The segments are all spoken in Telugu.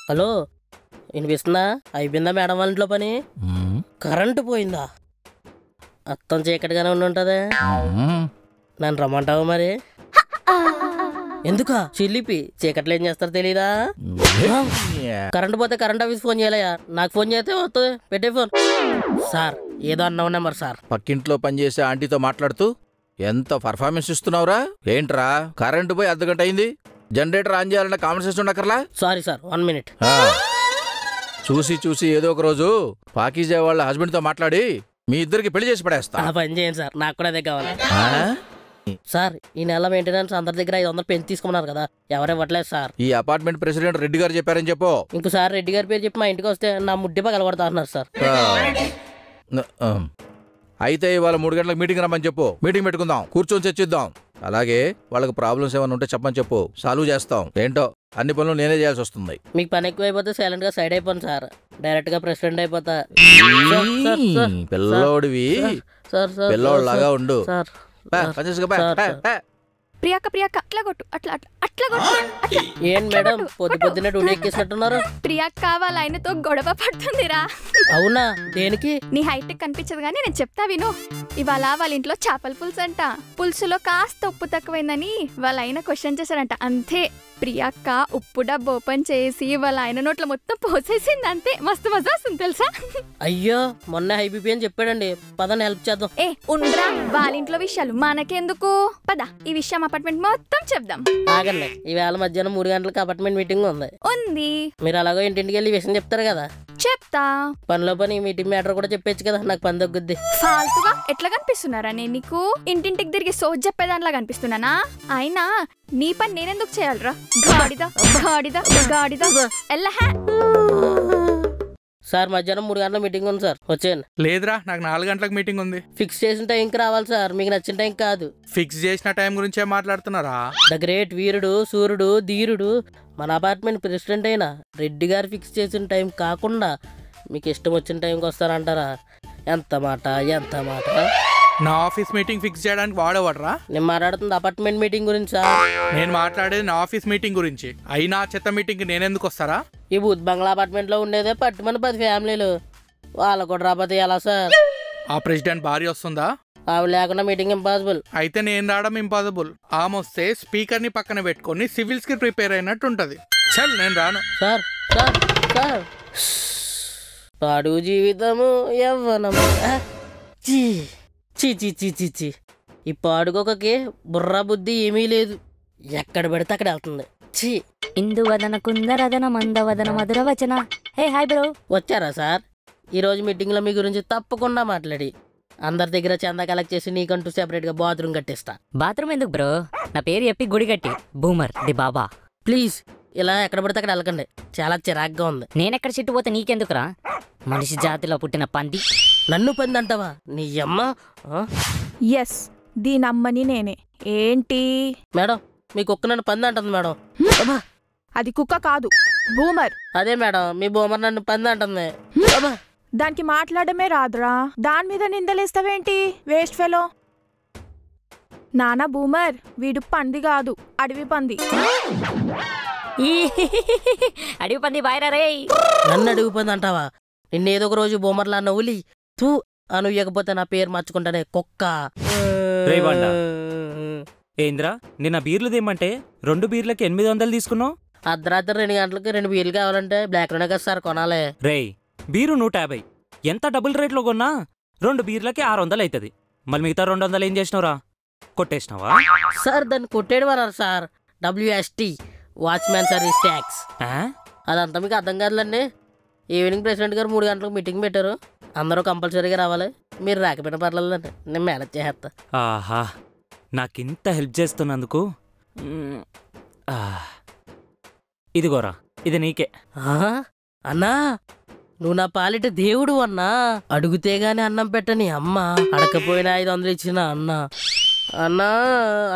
హలో, వినిపిస్తుందా? అయిపోయిందా మేడం వాళ్ళ ఇంట్లో పని? కరెంటు పోయిందా? అత్తం చీకటిగానే ఉంటుందా? నన్ను రమ్మంటావు మరి? ఎందుకా చిల్లిపి చీకట్లో ఏం చేస్తారో తెలీదా? కరెంటు పోతే కరెంట్ ఆఫీస్ ఫోన్ చేయాలయ్యా. నాకు ఫోన్ చేస్తే వస్తుంది. పెట్టే ఫోన్. సార్ ఏదో అన్నావు నెంబర్ సార్. పక్కింట్లో పనిచేసే ఆంటీతో మాట్లాడుతూ ఎంత పర్ఫార్మెన్స్ ఇస్తున్నావురా? ఏంట్రా కరెంటు పోయి అర్ధగంట అయింది, జనరేటర్ ఆన్ చేయాలన్న కామన్ సెన్స్ ఉండక్కర్లా? Sorry sir, 1 minute. చూసి చూసి ఏదో ఒక రోజు పాకీజా వాళ్ళ హస్బెండ్ తో మాట్లాడి మీ ఇద్దరికి పెళ్లి చేసి పడేస్తా. పని చేయండి సార్, నాకు కూడా అదే కావాలి సార్. ఈ నెల మెయింటెనెన్స్ అందరి దగ్గర 500 పెంచి తీసుకున్నారు కదా, ఎవరు ఇవ్వట్లేదు సార్. ఈ అపార్ట్మెంట్ ప్రెసిడెంట్ రెడ్డి గారు చెప్పారని చెప్పు. ఇంకోసారి రెడ్డి గారి పేరు చెప్పి మా ఇంటికి వస్తే నా ముడ్డి పగలగొడతా అన్నారు సార్. అయితే ఇవాళ 3 గంటలకు మీటింగ్ రమ్మని చెప్పు. మీటింగ్ పెట్టుకుందాం, కూర్చొని చర్చిద్దాం. అలాగే వాళ్ళకి ప్రాబ్లమ్స్ ఏమైనా ఉంటే చెప్పని చెప్పు, సాల్వ్ చేస్తాం. ఏంటో అన్ని పనులు నేనే చేయాల్సి వస్తుంది. మీకు పని ఎక్కువ అయిపోతే సైలెంట్ గా సైడ్ అయిపోను సార్, డైరెక్ట్ గా ప్రెసిడెంట్ అయిపోతా. పిల్లోడివి పిల్లోడిలాగా ఉండు. ప్రియాక ప్రియాక అట్లా కొట్టు, అట్లా అట్లా అట్లా కొట్టు. ఏం మేడం పొద్దున్నే డ్యూటీ ఎక్కేసినట్టున్నారు? ప్రియాక వాళ్ళ ఆయనతో గొడవ పడుతుందిరా. అవునా? దేనికి? నీ హైట్ కనిపించదు కానీ నేను చెప్తా విను. ఇవాళ వాళ్ళ ఇంట్లో చేపల పులుసు అంట. పులుసులో కాస్త ఉప్పు తక్కువైందని వాళ్ళ ఆయన క్వశ్చన్ చేశారంట. అంతే, ప్రియాక ఉప్పు డబ్బు ఓపెన్ చేసి వాళ్ళ ఆయన నోట్లో మొత్తం పోసేసింది. అంతే, మస్తు మజా వస్తుంది తెలుసా? అయ్యో, మొన్న హైబీపీ అని చెప్పాడండి, పదని హెల్ప్ చేద్దాం. ఏ ఉండ్రా, వాళ్ళ ఇంట్లో విషయాలు మనకెందుకు? పద ఈ విషయం అపార్ట్మెంట్ మొత్తం చెప్దాం. ఆగండి, ఈవేళ మధ్యాహ్నం 3 గంటలకు అపార్ట్మెంట్ మీటింగ్ ఉంది. మీరు అలాగో ఇంటింటికి వెళ్ళి విషయం చెప్తారు కదా? చెప్తా. పనిలో పని మీటింగ్ మ్యాటర్ కూడా చెప్పచ్చు కదా, నాకు పని తగ్గుద్ది. ఫాల్తుగా ఎట్లా కనిపిస్తున్నారా నేను నీకు? ఇంటింటికి తిరిగి సోజ్ చెప్పేదానిలా కనిపిస్తున్నానా? అయినా నీ పని నేనెందుకు చేయాలరా? గాడిద గాడిద గాడిద ఎల్లహే. సార్ మధ్యాహ్నం 3 గంటల మీటింగ్ ఉంది సార్, వచ్చేయండి. లేదురా, నాకు 4 గంటలకు మీటింగ్ ఉంది. ఫిక్స్ చేసిన టైంకి రావాలి సార్, మీకు నచ్చిన టైం కాదు. ఫిక్స్ చేసిన టైం గురించే మాట్లాడుతున్నారా? ద గ్రేట్ వీరుడు సూర్యుడు ధీరుడు మన అపార్ట్మెంట్ ప్రెసిడెంట్ అయినా రెడ్డి గారు ఫిక్స్ చేసిన టైం కాకుండా మీకు ఇష్టం వచ్చిన టైంకి వస్తారంటారా? ఎంత మాట, ఎంత మాట. నా ఆఫీస్ మీటింగ్ ఫిక్స్ చేయడానికి వాడేవాడరా? నేను మాట్లాడుతుంది అపార్ట్మెంట్ మీటింగ్ గురించి సార్. నేను మాట్లాడేది నా ఆఫీస్ మీటింగ్ గురించి. అయినా చెత్త మీటింగ్ నేనెందుకు వస్తారా? ఈ బూత్ బంగ్లా అపార్ట్మెంట్ లో ఉండేదే పట్టుమని 10 ఫ్యామిలీలు, వాళ్ళ కూడా రాకపోతే ఎలా సార్? ఆ ప్రెసిడెంట్ భార్య వస్తుందా? ఆవిడ లేకుండా మీటింగ్ ఇంపాసిబుల్. అయితే నేను రావడం ఇంపాసిబుల్. ఆమె వస్తే స్పీకర్ ని పక్కన పెట్టుకొని సివిల్స్ కి ప్రిపేర్ అయినట్టు ఉంటది. చల్ నేను రాను. సార్ సార్ సార్, పాడు జీవితము యవ్వనము. చీ చీ చీ చీ చీ చీ, ఈ పాడుకోకకి బుర్రా బుద్ధి ఏమీ లేదు, ఎక్కడ పెడితే అక్కడ వెళ్తుంది. చీ. ఇందువదన కుందరదన మందవదన మధుర వచన. Hey hi bro. వచ్చారా సార్? ఈరోజు మీటింగ్లో మీ గురించి తప్పకుండా మాట్లాడి అందరి దగ్గర చందా కలెక్ట్ చేసి నీకంటూ సెపరేట్ గా బాత్రూమ్ కట్టిస్తా. బాత్రూమ్ ఎందుకు బ్రో? నా పేరు చెప్పి గుడి కట్టి బూమర్ ది బాబా. ప్లీజ్ ఇలా ఎక్కడ పడితే అక్కడ వెళ్ళకండి, చాలా చిరాగ్గా ఉంది. నేనెక్కడ చెట్టు పోతే నీకెందుకురా? మనిషి జాతిలో పుట్టిన పంది. నన్ను పంది అంటావా? నీ అమ్మ. ఎస్, దీనమ్మని నేనే. ఏంటి మేడం, మీ కుక్క నన్ను పంది అంటుంది మేడం. అది కుక్క కాదు, బూమర్. అదే మేడం, మీ బూమర్ నన్ను పంది అంటుంది. దానికి మాట్లాడమే రాదురా, దాని మీద నిందలేస్తావేంటి? Waste fellow. నానా బూమర్, వీడు పంది కాదు, అడవి పంది. అడవి పంది బాయరా రే. నన్ను అడుగు పంది అంటావా? నిన్నేదో ఒక రోజు బూమర్లా నవ్వులి తూ అనుయ్యకపోతే నా పేరు మార్చుకుంటానే కుక్క. ఏంద్రా, నిన్న బీర్లు దేమంటే 2 బీర్లకి 800 తీసుకున్నావు? అర్ధరాత్రి 2 గంటలకి 2 బీర్లు కావాలంటే బ్లాక్ లోనే కదా సార్ కొనాలి. రేయ్, బీరు 150, ఎంత డబుల్ రేట్లో కొన్నా 2 బీర్లకి 600 అవుతుంది. మళ్ళీ మిగతా 200 ఏం చేసినవురా? కొట్టేసినావా? సార్ దాన్ని కొట్టేయడం అన్నారు sir, WST, watchman service tax. అదంతా మీకు అర్థం కాదులండి. ఈవినింగ్ ప్రెసిడెంట్ గారు 3 గంటలకు మీటింగ్ పెట్టారు, అందరూ కంపల్సరీగా రావాలి. మీరు రాకపోయినా పర్లేదండి, నేను మేనేజ్ చేస్తా. ఆహా, నాకింత హెల్ప్ చేస్తున్నందుకు ఇదిగోరా, ఇది నీకే. అన్నా, నువ్వు నా పాలిట దేవుడు అన్నా. అడుగుతే గాని అన్నం పెట్టని అమ్మ, అడకపోయినా 500 ఇచ్చిన అన్న. అన్నా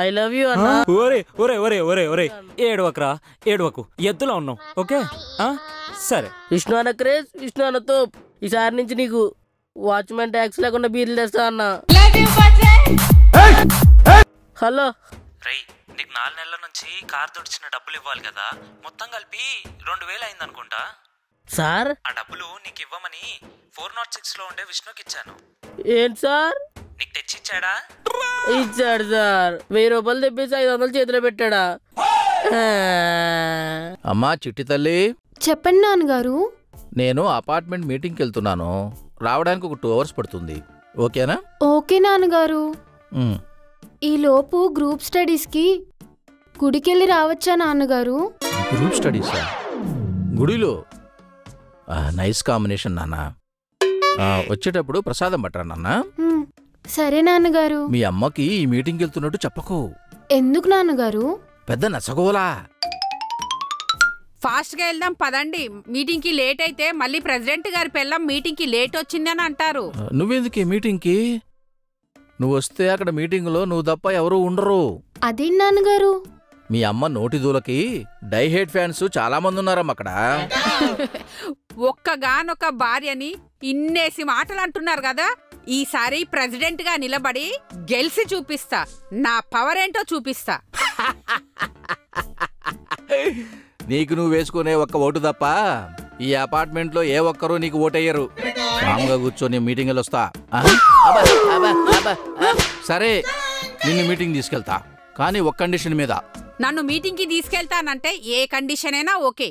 ఐ లవ్ యూ అన్నా. ఒరే ఒరే ఒరే ఒరే ఒరే, ఏడవకరా, ఏడవకు, ఎద్దులా ఉన్నావు. ఓకే సరే. విష్ణు అన్న క్రేజ్, విష్ణు అన్నతో ఈసారి నుంచి నీకు వాచ్మెన్ ట్యాక్స్ లేకుండా బీర్లు తెస్తా అన్నా. హలో, నీకు 4 నెలల నుంచి కార్ తుడిచిన డబ్బులు ఇవ్వాలి కదా, మొత్తం కలిపి 2000 అయిందనుకుంటా. సార్ ఆ డబ్బులు నీకు ఇవ్వమని 406 లో ఉండే విష్ణుకి ఇచ్చాను. ఏంటి సార్? నీకు తెచ్చిచ్చాడా? ఇచ్చాడు సార్. 1000 రూపాయలు తెప్పేసి 500 చేతిలో పెట్టాడా? అమ్మా చిట్టి తల్లి, చెప్పండి నాన్నగారు. నేను అపార్ట్మెంట్ మీటింగ్కి వెళ్తున్నాను. రావడానికి ఒక 2 hours పడుతుంది. ఓకేనా? ఓకే నాన్నగారు. ఉమ్. ఈలోపు గ్రూప్ స్టడీస్కి గుడికెళ్ళి రావచ్చా నాన్నగారు? గ్రూప్ స్టడీసా? గుడిలో? నైస్ కాంబినేషన్ నాన్న. వచ్చేటప్పుడు ప్రసాదం పట్టరా నాన్న. సరే నాన్నగారు. మీ అమ్మకి ఈ మీటింగ్కి వెళ్తున్నట్టు చెప్పకు. ఎందుకు నాన్నగారు? పెద్ద నచ్చగోలా. ఫాస్ట్గా వెళ్దాం పదండి. మీటింగ్కి లేట్ అయితే మళ్ళీ ప్రెసిడెంట్ గారి పిల్లం మీటింగ్కి లేట్ వచ్చిందని అంటారు. నువ్వెందుకు ఈ మీటింగ్కి? నువ్వు వస్తే అక్కడ మీటింగ్లో నువ్వు తప్ప ఎవరూ ఉండరు. అదేంటి నాన్నగారు? మీ అమ్మ నోటి దూలకి డైహేట్ ఫ్యాన్స్ చాలా మంది ఉన్నారమ్మ అక్కడ. ఒక్కగానొక్క భార్యని ఇన్నేసి మాటలు అంటున్నారు కదా, ఈసారి ప్రెసిడెంట్ గా నిలబడి గెలిచి చూపిస్తా. నా పవర్ ఏంటో చూపిస్తా. నీకు నువ్వు వేసుకునే ఒక్క ఓటు తప్ప ఈ అపార్ట్మెంట్లో ఏ ఒక్కరూ నీకు ఓటయ్యరు. మామూలుగా కూర్చొని మీటింగ్ వస్తా. సరే, నిన్ను మీటింగ్ తీసుకెళ్తా, కానీ ఒక్క కండిషన్ మీద. నన్ను మీటింగ్ కి తీసుకెళ్తానంటే ఏ కండిషన్ అయినా ఓకే.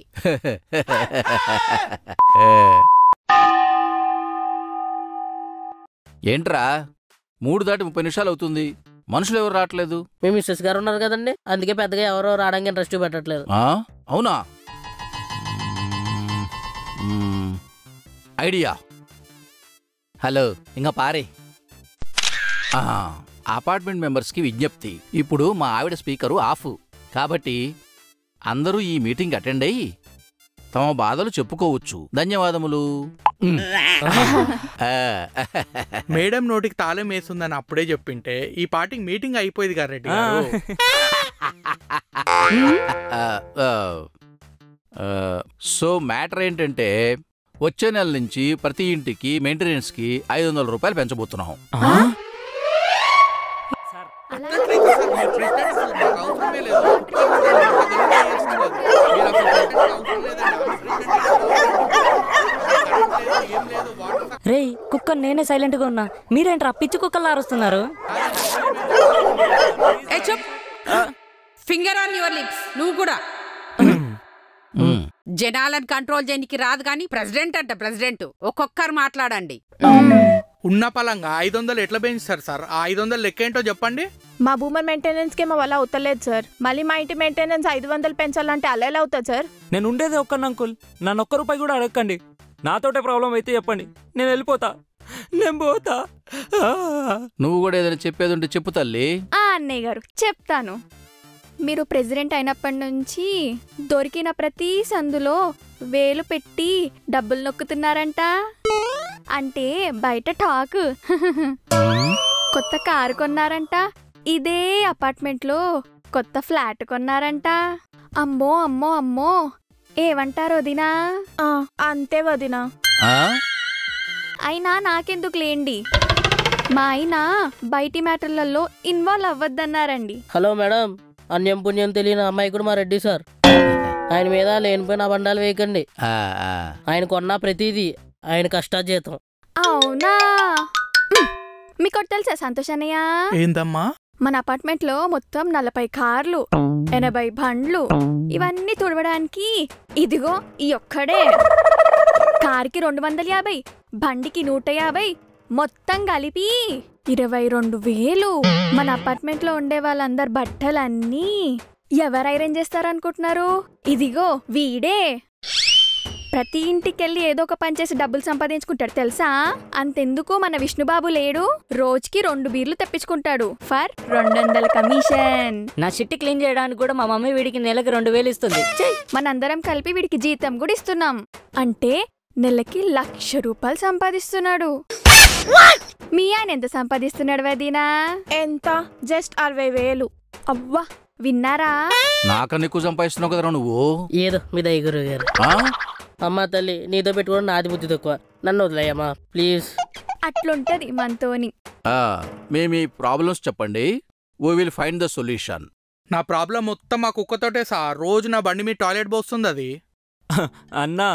ఏంట్రా 3 దాటి 30 నిమిషాలు అవుతుంది, మనుషులు ఎవరు రావట్లేదు? మీ మిస్సెస్ గారు ఉన్నారు కదండి, అందుకే పెద్దగా ఎవరో రావడానికి ఇంట్రెస్ట్ పెట్టట్లేదు. అవునా? ఐడియా. హలో, ఇంకా పారే. అపార్ట్మెంట్ మెంబర్స్కి విజ్ఞప్తి. ఇప్పుడు మా ఆవిడ స్పీకరు ఆఫ్ కాబట్టి అందరూ ఈ మీటింగ్ అటెండ్ అయ్యి తమ బాధలు చెప్పుకోవచ్చు. ధన్యవాదములు. మేడం నోటికి తాళం వేస్తుందని అప్పుడే చెప్పింటే ఈ పార్టీకి మీటింగ్ అయిపోయేది కదా రెడ్డి గారు. సో మ్యాటర్ ఏంటంటే వచ్చే నెల నుంచి ప్రతి ఇంటికి మెయింటెనెన్స్కి 500 రూపాయలు పెంచబోతున్నాం. రే కుక్క, నేనే సైలెంట్ గా ఉన్నా, మీరేంట్రా పిచ్చి కుక్కల్లా అరుస్తున్నారు? Finger on your lips. నువ్వు కూడా జనాలను కంట్రోల్ చేయడానికి రాదు కానీ ప్రెసిడెంట్ అంట ప్రెసిడెంట్. ఒక్కొక్కరు మాట్లాడండి. ఉన్న పలంగా 500 ఎట్లా పెంచుతారు సార్? ఆ 500 లెక్క ఏంటో చెప్పండి. మా భూమి మెయింటెనెన్స్కి మా వల్ల అవుతలేదు సార్. మళ్ళీ మా ఇంటి మెయింటెనెన్స్ 500 పెంచాలంటే అలా ఎలా అవుతుంది సార్? నేను ఉండేదే ఒక్కను అంకుల్, నన్ను ఒక్క రూపాయి కూడా అడగండి. నాతోటే ప్రాబ్లం అయితే చెప్పండి, నేను వెళ్ళిపోతా. నేను పోతా. నువ్వు కూడా ఏదైనా చెప్పేది ఉంటే చెప్పు తల్లి. అన్నయ్య గారు చెప్తాను. మీరు ప్రెసిడెంట్ అయినప్పటి నుంచి దొరికిన ప్రతి సందులో వేలు పెట్టి డబ్బులు నొక్కుతున్నారంట. అంటే బయట టాక్. కొత్త కారు కొన్నారంట. ఇదే అపార్ట్మెంట్లో కొత్త ఫ్లాట్ కొన్నారంట. అమ్మో అమ్మో అమ్మో, ఏమంటారు వదినా? అంతే వదినా. అయినా నాకెందుకు లేండి, మా ఆయన బయటి మ్యాటర్లలో ఇన్వాల్వ్ అవ్వద్దన్నారండి. హలో మేడం, అన్యం పుణ్యం తెలియని అమ్మాయికుడు మా రెడ్డి సార్. ఆయన మీద లేనిపోయిన అబండాలు వేయకండి. ఆయన కొన్న ప్రతిదీ ఆయన కష్టాజీతం. అవునా? మీకు తెలుసా సంతోష్ అన్నయ్య? ఏందమ్మా? మన అపార్ట్మెంట్ లో మొత్తం 40 కార్లు, 80 బండ్లు, ఇవన్నీ తుడవడానికి ఇదిగో ఈ ఒక్కడే. కార్కి 250, బండికి 150, మొత్తం కలిపి 22,000. మన అపార్ట్మెంట్ లో ఉండే వాళ్ళందరు బట్టలన్నీ ఎవరు ఐరన్ చేస్తారనుకుంటున్నారు? ఇదిగో వీడే. ప్రతి ఇంటికెళ్ళి ఏదో ఒక పని చేసి డబ్బులు సంపాదించుకుంటాడు తెలుసా? అంతెందుకు మన విష్ణుబాబు లేడు, రోజుకి 2 బీర్లు తెప్పించుకుంటాడు ఫర్ 200 కమిషన్. నా షిట్టి క్లీన్ చేయడానికి కూడా మా మమ్మీ వీడికి నెలకి 2000 ఇస్తుంది. మనందరం కలిపి వీడికి జీతం కూడా ఇస్తున్నాం. అంటే నెలకి 1,00,000 రూపాయలు సంపాదిస్తున్నాడు. మీ ఆయన ఎంత సంపాదిస్తున్నాడు వదినా? ఎంత? జస్ట్ 60,000. అవ్వా, విన్నారా? నాకన్నా ఎక్కువ సంపాదిస్తున్నావు కదరా నువ్వు. ఏదో మీ దయ గురువు గారు. అమ్మా తల్లి, నీతో పెట్టుకోవడం నాది బుద్ధి తక్కువ, నన్ను వదిలేయమ్మా ప్లీజ్. అట్లుంటది మనతోని. మేము ఈ ప్రాబ్లమ్స్ చెప్పండి, we will find the solution. నా ప్రాబ్లం మొత్తం మా కుక్కతోటే సార్. రోజు నా బండి మీద టాయిలెట్ పోస్తుంది అది. అన్నా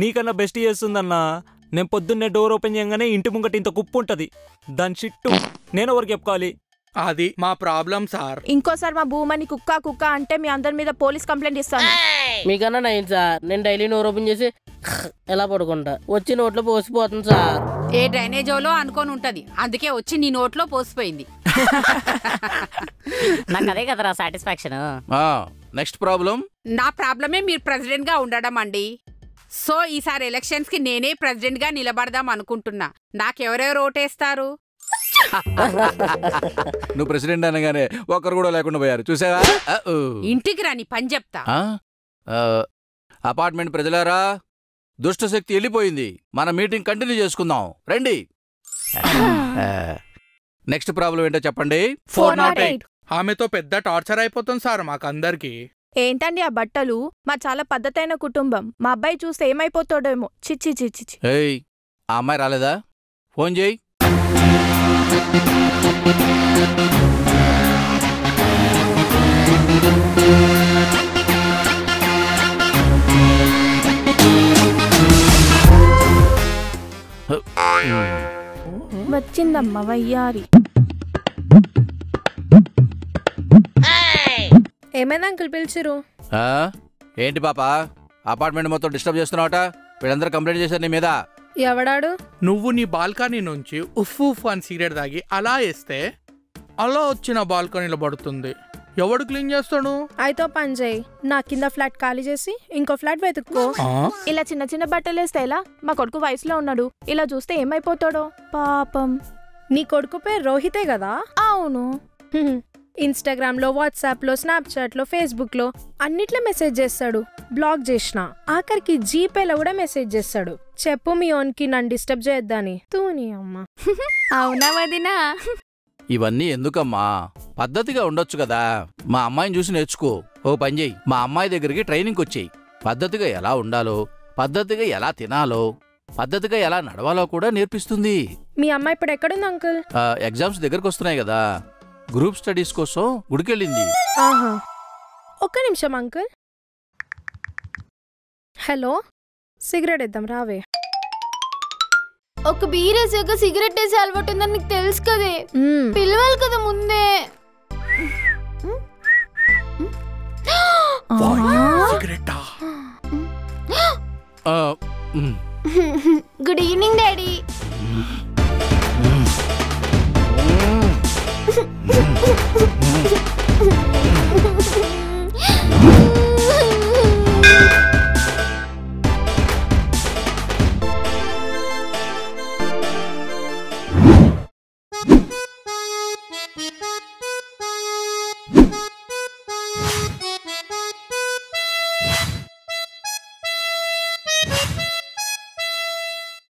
నీకన్నా బెస్ట్ చేస్తుందన్నా. నేను పొద్దున్నే డోర్ ఓపెన్ చేయగానే ఇంటి ముంగట ఇంత కుప్పు ఉంటుంది. దాని చిట్టు నేను ఎవరికి చెప్పుకోవాలి? అది మా ప్రాబ్లం సార్. ఇంకోసారి మా భూమని కుక్క కుక్క అంటే మీ అందరి మీద పోలీస్ కంప్లైంట్ ఇస్తాను. మీకన్నా నయం సార్. నేను డైలీ నోరు ఓపెన్ చేసి ఎలా పడుకుంటా, వచ్చి నోట్లో పోసిపోతుంది సార్. ఏ డ్రైనేజోలో అనుకొని ఉంటది, అందుకే వచ్చి నీ నోట్లో పోసిపోయింది. నాకు అదే కదరా సాటిస్ఫాక్షన్. Next problem. నా ప్రాబ్లమే మీరు ప్రెసిడెంట్ గా ఉండడం అండి. సో ఈసారి ఎలక్షన్స్ కి నేనే ప్రెసిడెంట్ గా నిలబడదాం అనుకుంటున్నా. నాకెవరెవరు ఓటేస్తారు? నువ్వు ప్రెసిడెంట్ అనగానే ఒక్కరు కూడా లేకుండా పోయారు చూసావా? ఇంటికి రాని పని చెప్తా. అపార్ట్మెంట్ ప్రజలారా, దుష్టశక్తి వెళ్ళిపోయింది. మన మీటింగ్ కంటిన్యూ చేసుకుందాం రండి. నెక్స్ట్ ప్రాబ్లం ఏంటో చెప్పండి. 408. ఆమెతో పెద్ద టార్చర్ అయిపోతుంది సార్ మాకందరికి. ఏంటండి ఆ బట్టలు? మా చాలా పద్ధతైన కుటుంబం. మా అబ్బాయి చూస్తే ఏమైపోతాడేమో. చిచ్చి చిచ్చి. ఏయ్, ఆ అమ్మాయి రాలేదా? ఫోన్ చేయి. వచ్చిందమ్మ వయ్యారి. ఏమైనా అంకుల్ పిలిచిరు? ఏంటి పాపా, అపార్ట్మెంట్ మొత్తం డిస్టర్బ్ చేస్తున్నావట? వీళ్ళందరూ కంప్లైంట్ చేశారు నీ మీద. ఎవడాడు? నువ్వు నీ బాల్కనీ నుంచి ఉఫ్ ఉఫ్ అని సిగరెట్ తాగి అలా వేస్తే అలా వచ్చిన బాల్కనీలో పడుతుంది. ఎవడు క్లీన్ చేస్తాడు? అయితే పని చేయి, నా కింద ఫ్లాట్ ఖాళీ చేసి ఇంకో ఫ్లాట్ వెతుక్కో. ఇలా చిన్న చిన్న బట్టలు వేస్తే ఎలా? మా కొడుకు వయసులో ఉన్నాడు. ఇలా చూస్తే ఏమైపోతాడో పాపం. నీ కొడుకు పేరు రోహితే కదా? అవును. ఇన్స్టాగ్రామ్ లో, వాట్సాప్ లో, స్నాప్చాట్ లో, ఫేస్బుక్ లో అన్నిట్లో మెసేజ్ చేస్తాడు. బ్లాక్ చేసిన, ఆఖరికి జీపేలో కూడా మెసేజ్ చేస్తాడు. చెప్పు మీ ఓన్కి నన్ను డిస్టర్బ్ చేయొద్దని. తూని అమ్మ. అవునా వదినా? ఇవన్నీ ఎందుకమ్మా? పద్ధతిగా ఉండొచ్చు కదా. మా అమ్మాయిని చూసి నేర్చుకో. ఓ పని చెయ్యి, మా అమ్మాయి దగ్గరికి ట్రైనింగ్ వచ్చేయి. పద్ధతిగా ఎలా ఉండాలో, పద్ధతిగా ఎలా తినాలో, పద్ధతిగా ఎలా నడవాలో కూడా నేర్పిస్తుంది. మీ అమ్మాయి ఇప్పుడు ఎక్కడుంది అంకుల్? ఎగ్జామ్స్ దగ్గరకు వస్తున్నాయి కదా, గ్రూప్ స్టడీస్ కోసం గుడికెళ్ళింది. ఆహా, ఒక్క నిమిషం అంకుల్. హలో, సిగరెట్ ఇద్దాం రావే. ఒక బీరేసాక సిగరెట్ వేసే అలవాటు ఉందని నీకు తెలుసు కదే, పిలవాలి కదా ముందే. Good evening daddy.